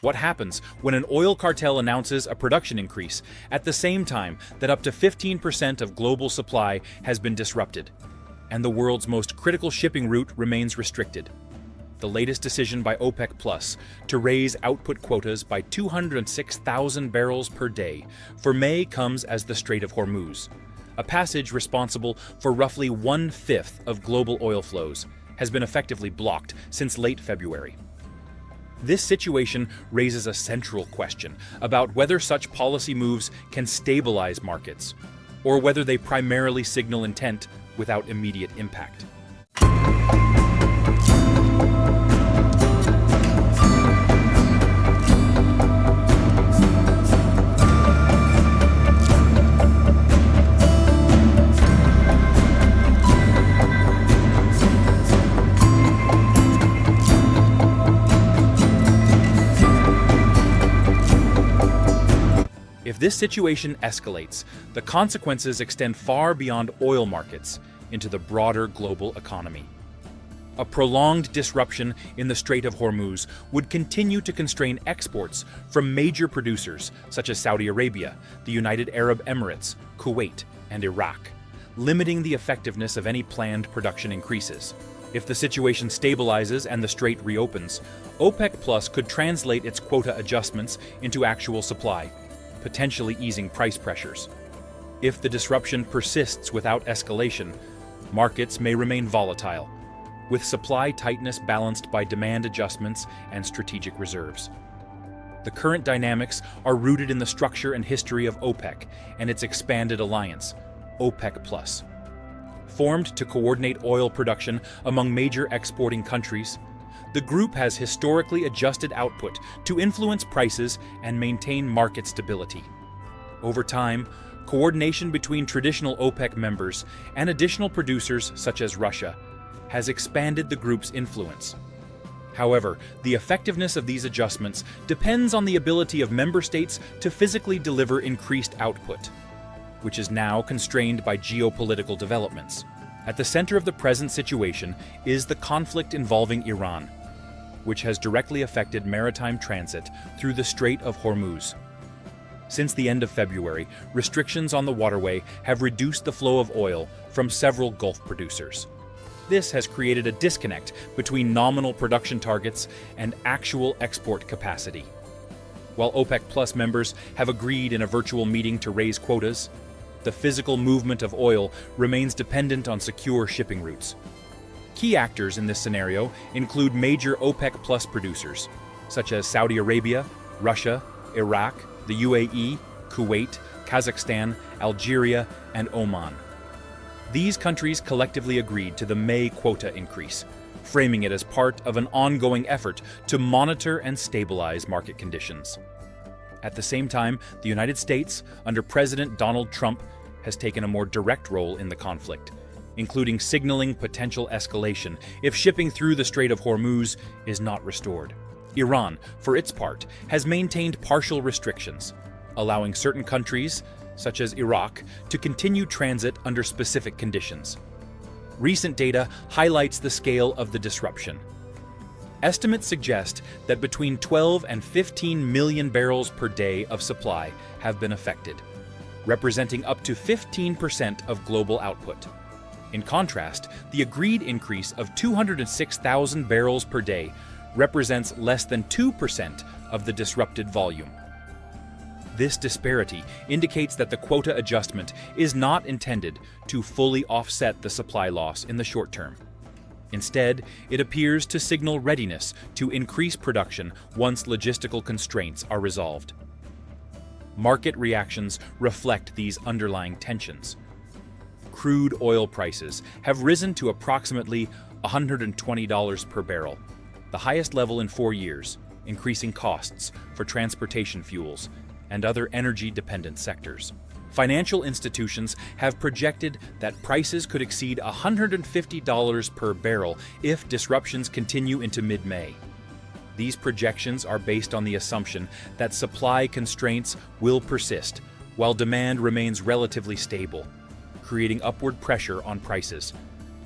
What happens when an oil cartel announces a production increase at the same time that up to 15% of global supply has been disrupted, and the world's most critical shipping route remains restricted? The latest decision by OPEC Plus to raise output quotas by 206,000 barrels per day for May comes as the Strait of Hormuz, a passage responsible for roughly 1/5 of global oil flows, has been effectively blocked since late February. This situation raises a central question about whether such policy moves can stabilize markets, or whether they primarily signal intent without immediate impact. If this situation escalates, the consequences extend far beyond oil markets into the broader global economy. A prolonged disruption in the Strait of Hormuz would continue to constrain exports from major producers such as Saudi Arabia, the United Arab Emirates, Kuwait, and Iraq, limiting the effectiveness of any planned production increases. If the situation stabilizes and the strait reopens, OPEC Plus could translate its quota adjustments into actual supply, potentially easing price pressures. If the disruption persists without escalation, markets may remain volatile, with supply tightness balanced by demand adjustments and strategic reserves. The current dynamics are rooted in the structure and history of OPEC and its expanded alliance, OPEC Plus. Formed to coordinate oil production among major exporting countries, the group has historically adjusted output to influence prices and maintain market stability. Over time, coordination between traditional OPEC members and additional producers such as Russia has expanded the group's influence. However, the effectiveness of these adjustments depends on the ability of member states to physically deliver increased output, which is now constrained by geopolitical developments. At the center of the present situation is the conflict involving Iran, which has directly affected maritime transit through the Strait of Hormuz. Since the end of February, restrictions on the waterway have reduced the flow of oil from several Gulf producers. This has created a disconnect between nominal production targets and actual export capacity. While OPEC Plus members have agreed in a virtual meeting to raise quotas, the physical movement of oil remains dependent on secure shipping routes. Key actors in this scenario include major OPEC Plus producers, such as Saudi Arabia, Russia, Iraq, the UAE, Kuwait, Kazakhstan, Algeria, and Oman. These countries collectively agreed to the May quota increase, framing it as part of an ongoing effort to monitor and stabilize market conditions. At the same time, the United States, under President Donald Trump, has taken a more direct role in the conflict, including signaling potential escalation if shipping through the Strait of Hormuz is not restored. Iran, for its part, has maintained partial restrictions, allowing certain countries, such as Iraq, to continue transit under specific conditions. Recent data highlights the scale of the disruption. Estimates suggest that between 12 and 15 million barrels per day of supply have been affected, representing up to 15% of global output. In contrast, the agreed increase of 206,000 barrels per day represents less than 2% of the disrupted volume. This disparity indicates that the quota adjustment is not intended to fully offset the supply loss in the short term. Instead, it appears to signal readiness to increase production once logistical constraints are resolved. Market reactions reflect these underlying tensions. Crude oil prices have risen to approximately $120 per barrel, the highest level in 4 years, increasing costs for transportation fuels and other energy-dependent sectors. Financial institutions have projected that prices could exceed $150 per barrel if disruptions continue into mid-May. These projections are based on the assumption that supply constraints will persist while demand remains relatively stable, creating upward pressure on prices.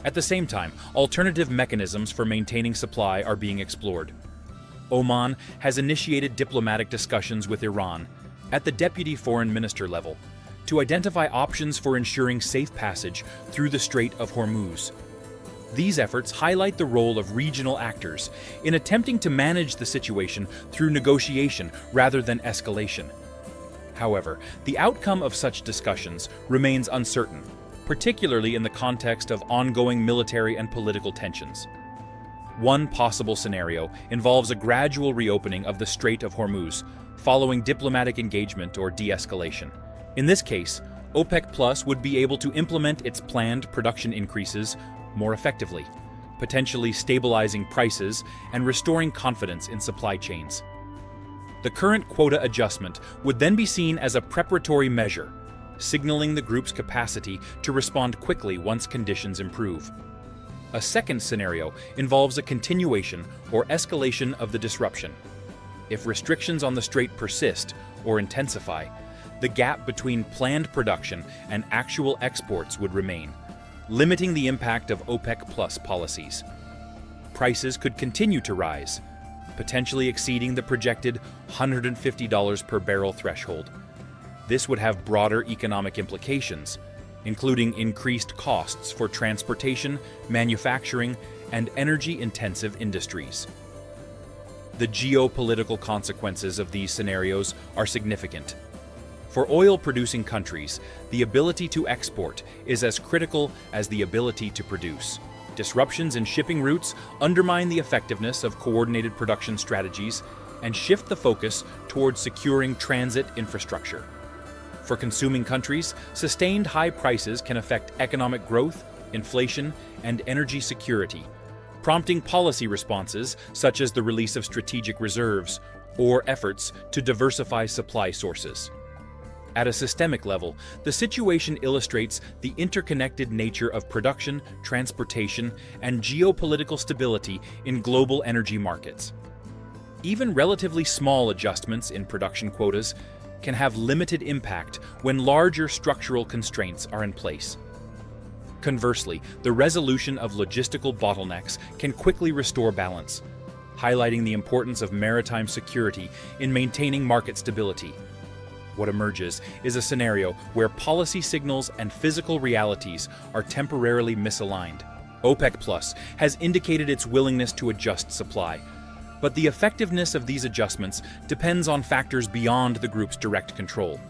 At the same time, alternative mechanisms for maintaining supply are being explored. Oman has initiated diplomatic discussions with Iran at the deputy foreign minister level to identify options for ensuring safe passage through the Strait of Hormuz. These efforts highlight the role of regional actors in attempting to manage the situation through negotiation rather than escalation. However, the outcome of such discussions remains uncertain, particularly in the context of ongoing military and political tensions. One possible scenario involves a gradual reopening of the Strait of Hormuz following diplomatic engagement or de-escalation. In this case, OPEC Plus would be able to implement its planned production increases more effectively, potentially stabilizing prices and restoring confidence in supply chains. The current quota adjustment would then be seen as a preparatory measure, signaling the group's capacity to respond quickly once conditions improve. A second scenario involves a continuation or escalation of the disruption. If restrictions on the strait persist or intensify, the gap between planned production and actual exports would remain, limiting the impact of OPEC Plus policies. Prices could continue to rise, potentially exceeding the projected $150 per barrel threshold. This would have broader economic implications, including increased costs for transportation, manufacturing, and energy-intensive industries. The geopolitical consequences of these scenarios are significant. For oil-producing countries, the ability to export is as critical as the ability to produce. Disruptions in shipping routes undermine the effectiveness of coordinated production strategies and shift the focus towards securing transit infrastructure. For consuming countries, sustained high prices can affect economic growth, inflation, and energy security, prompting policy responses such as the release of strategic reserves or efforts to diversify supply sources. At a systemic level, the situation illustrates the interconnected nature of production, transportation, and geopolitical stability in global energy markets. Even relatively small adjustments in production quotas can have limited impact when larger structural constraints are in place. Conversely, the resolution of logistical bottlenecks can quickly restore balance, highlighting the importance of maritime security in maintaining market stability. What emerges is a scenario where policy signals and physical realities are temporarily misaligned. OPEC Plus has indicated its willingness to adjust supply, but the effectiveness of these adjustments depends on factors beyond the group's direct control.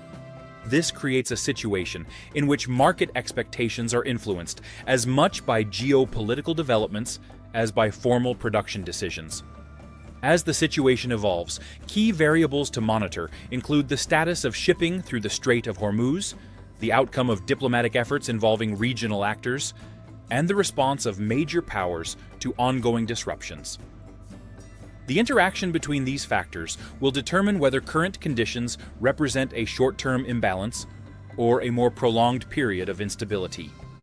This creates a situation in which market expectations are influenced as much by geopolitical developments as by formal production decisions. As the situation evolves, key variables to monitor include the status of shipping through the Strait of Hormuz, the outcome of diplomatic efforts involving regional actors, and the response of major powers to ongoing disruptions. The interaction between these factors will determine whether current conditions represent a short-term imbalance or a more prolonged period of instability.